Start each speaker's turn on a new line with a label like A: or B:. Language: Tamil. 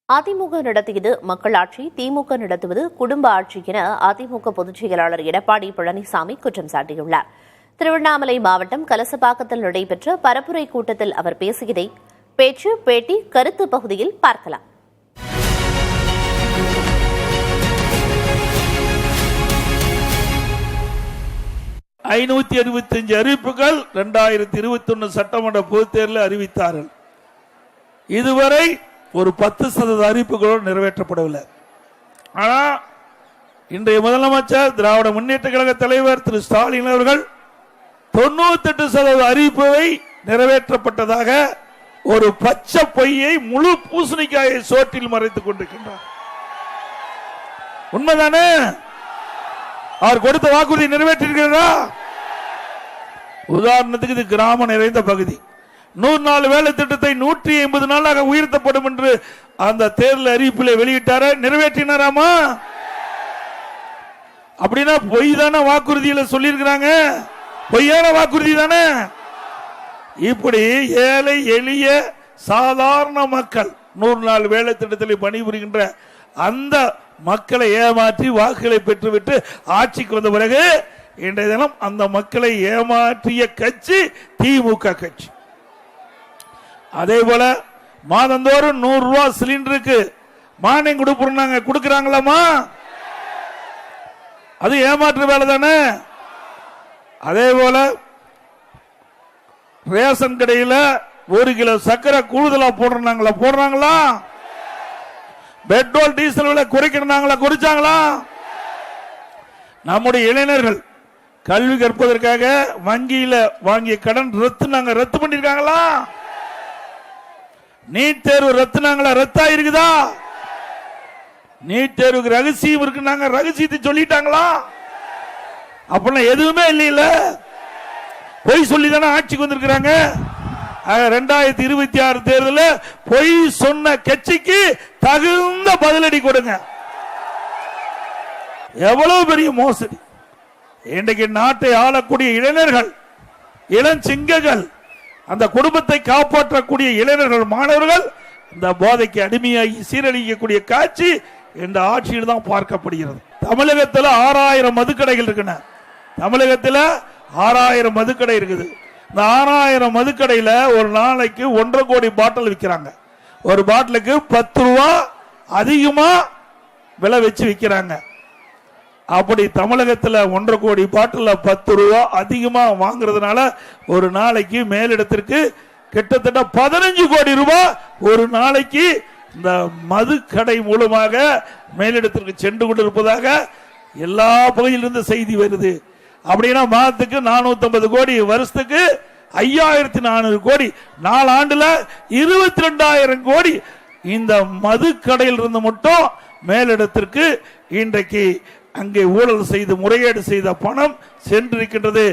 A: அதிமுக நடத்தியது மக்களாட்சி, திமுக நடத்துவது குடும்ப ஆட்சி என அதிமுக பொதுச் செயலாளர் எடப்பாடி பழனிசாமி குற்றம் சாட்டியுள்ளார். திருவண்ணாமலை மாவட்டம் கலசப்பாக்கத்தில் நடைபெற்ற பரப்புரை கூட்டத்தில் அவர் பேசியதை பேச்சு, பேட்டி, கருத்து பகுதியில் பார்க்கலாம்.
B: 565 அறிவிப்புகள் 2021 சட்டமன்ற பொதுத் தேர்தலில் அறிவித்தார்கள். இதுவரை ஒரு 10% அறிவிப்புகளோடு நிறைவேற்றப்படவில்லை. ஆனால் இன்றைய முதலமைச்சர் திராவிட முன்னேற்ற கழக தலைவர் திரு ஸ்டாலின் அவர்கள் 98% அறிவிப்பை நிறைவேற்றப்பட்டதாக ஒரு பச்சை பொய்யை முழு பூசணிக்காயை சோற்றில் மறைத்துக் கொண்டிருக்கின்றார். உண்மைதானே? அவர் கொடுத்த வாக்குறுதி நிறைவேற்றிருக்கிறதா? உதாரணத்துக்கு இது கிராமம் நிறைந்த பகுதி. 100 நாள் வேலை திட்டத்தை 180 நாளாக உயர்த்தப்படும் என்று அந்த தேர்தல் அறிவிப்பில் வெளியிட்டார, நிறைவேற்றினாராமா? அப்படின்னா பொய் தானே வாக்குறுதியில் சொல்லியிருக்கிறாங்க, பொய்யான வாக்குறுதி தானே. இப்படி ஏழை எளிய சாதாரண மக்கள் 100 நாள் வேலை திட்டத்தில் பணிபுரிகின்ற அந்த மக்களை ஏமாற்றி வாக்குகளை பெற்றுவிட்டு ஆட்சிக்கு வந்த பிறகு இன்றைய தினம் அந்த மக்களை ஏமாற்றிய கட்சி திமுக கட்சி. அதே போல மாதந்தோறும் 100 ரூபாய் சிலிண்டருக்கு மானியம் கொடுக்கிறாங்களாமா? அது ஏமாற்று வேலை தானே. அதே போல ரேஷன் கடையில் 1 கிலோ சர்க்கரை கூடுதலா போடுறாங்களா? பெட்ரோல் டீசல் விலை குறைக்கிறாங்களா? குறைச்சாங்களா? நம்முடைய இளைஞர்கள் கல்வி கற்பதற்காக வங்கியில வாங்கிய கடன் ரத்து பண்ணிருக்காங்களா? நீட் தேர்வு ரத்தா இருக்குதா? நீட் தேர்வுக்கு ரகசியம் இருக்குனாங்க, ரகசியத்தை சொல்லிட்டாங்களா? அப்படின்னா எதுவுமே இல்ல, பொய் சொல்லி தானே ஆட்சிக்கு வந்திருக்கிறாங்க. 2026 தேர்தலில் பொய் சொன்ன கட்சிக்கு தகுந்த பதிலடி கொடுங்க. எவ்வளவு பெரிய மோசடி! இன்றைக்கு நாட்டை ஆளக்கூடிய இளைஞர்கள், இளஞ்சிங்கங்கள், அந்த குடும்பத்தை காப்பாற்றக்கூடிய இளைஞர்கள், மாணவர்கள் இந்த போதைக்கு அடிமையாகி சீரழிக்கக்கூடிய காட்சி இந்த ஆட்சியில் தான் பார்க்கப்படுகிறது. தமிழகத்தில் 6000 மதுக்கடைகள் இருக்குன்னு, தமிழகத்தில் 6000 மதுக்கடை இருக்குது. இந்த 6000 மதுக்கடையில் ஒரு நாளைக்கு 1.5 கோடி பாட்டில் விற்கிறாங்க. ஒரு பாட்டிலுக்கு 10 ரூபா அதிகமா விலை வச்சு விற்கிறாங்க. அப்படி தமிழகத்தில் 1.5 கோடி பாட்டில் 10 ரூபா அதிகமா வாங்குறதுனால ஒரு நாளைக்கு மேலிடத்திற்கு கிட்டத்தட்ட 15 கோடி ரூபாய் ஒரு நாளைக்கு இந்த மதுக்கடை மூலமாக மேலிடத்திற்கு சென்று கொண்டிருப்பதாக எல்லா பகுதியிலிருந்து செய்தி வருது. அப்படின்னா மாதத்துக்கு 450 கோடி, வருஷத்துக்கு 5400 கோடி, 4 ஆண்டுல 22,000 கோடி இந்த மதுக்கடையில் இருந்து மட்டும் மேலிடத்திற்கு இன்றைக்கு அங்கே ஊழல் செய்து முறைகேடு செய்த பணம் சென்றிருக்கின்றது.